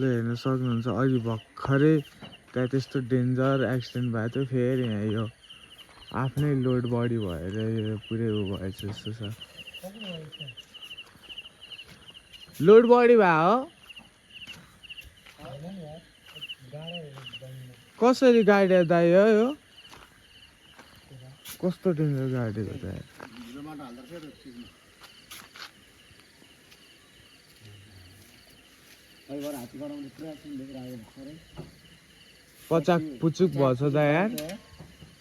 हेर्न सक्नुहुन्छ अघि भर्खरै त्यहाँ त्यस्तो डेन्जर एक्सिडेन्ट भएको थियो फेरि यहाँ यो आफ्नै लोड बढी भएर यो पुरै उ भएछ जस्तो छ लोड बढी भयो कसरी गाडी दाइ हो यो कस्तो डेन्जर गाडी हो त पचाक पुचुक भएछ त यार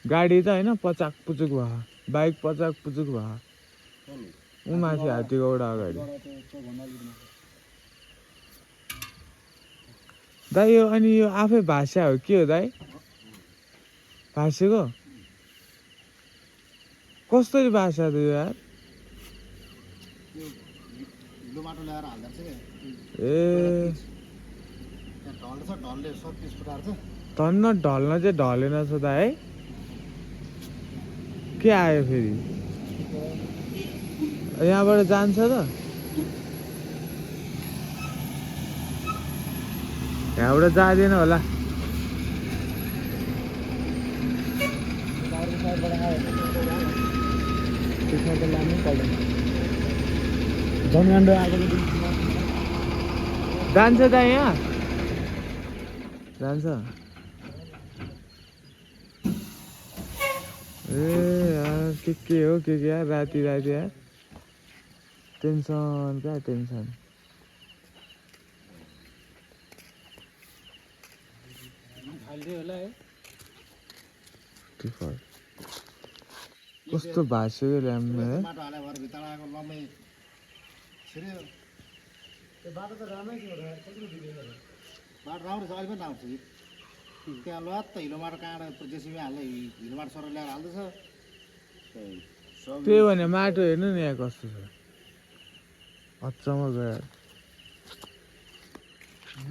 गाडी त होइन पचाक पुचुक भयो बाइक पचाक पुचुक भयो ऊ माथि हात्तीको एउटा अगाडि दाइ यो अनि यो आफै भाषा हो के हो दाइ भाषेको कसरी भाषा त यो यार ए धन्न ढल्न चाहिँ ढलेन छ त है के आयो फेरि यहाँबाट जान्छ त यहाँबाट जाँदैन होला जान्छ त यहाँ जान्छ ए यार के हो के यार राति राति यार टेन्सन क्या टेन्सन कस्तो भाषेको ल्याम्ने है त्यहाँ ल त हिलोमाटो कहाँबाट जेसिबी हाल्दै हिलोमाटो सर ल्याएर हाल्दैछ त्यही भने माटो हेर्नु नि यहाँ कस्तो छ अचम्म गयो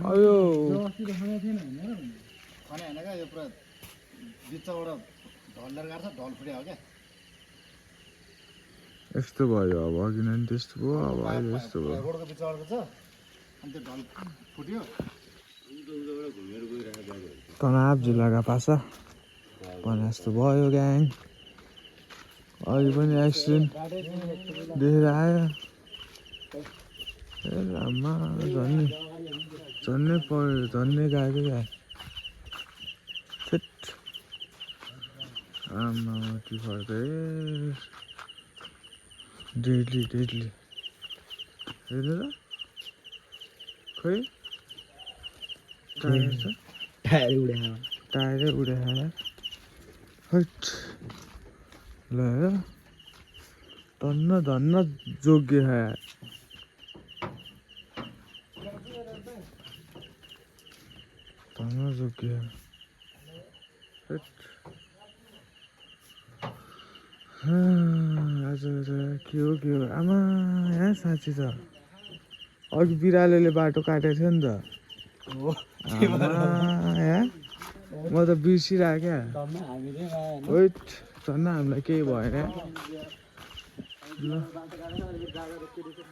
अब यो खने होइन क्या यो पुरा बिचबाट ढल लिएर गाड्छ ढल फुट्यो हो क्या यस्तो भयो अब अघि नै त्यस्तो भयो अब अहिले यस्तो भयो रोडको बिचबाट छ अनि त्यो ढल फुट्यो तनाव जिल्लाका पासा भने जस्तो भयो ग्याङ अघि पनि एक्सिडेन्ट देखेर आयो ए आमा झन्नै पऱ्यो झन्नै गएको क्या छेट आमा त्यो फर्क ए डेडली हेर्नु त खै टायरै उडाएर हट ल धन्न जोग्य है धन्न जोग्य आज के हो आमा यहाँ साँच्ची छ अघि बिरालोले बाटो काटेको थियो नि त म त बिर्सिरहेको क्या वेट झन् हामीलाई केही भएन ल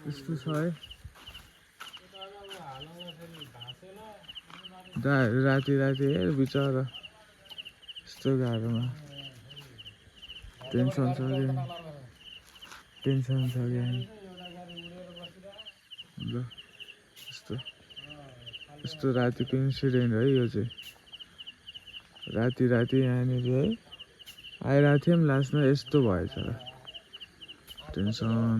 यस्तो छ है दाहरू राति हेर बिचरा यस्तो गाह्रोमा टेन्सन छ क्या ल यस्तो रातिको इन्सिडेन्ट है यो चाहिँ राति यहाँनिर है आइरहेको थियौँ लास्टमा यस्तो भएछ टेन्सन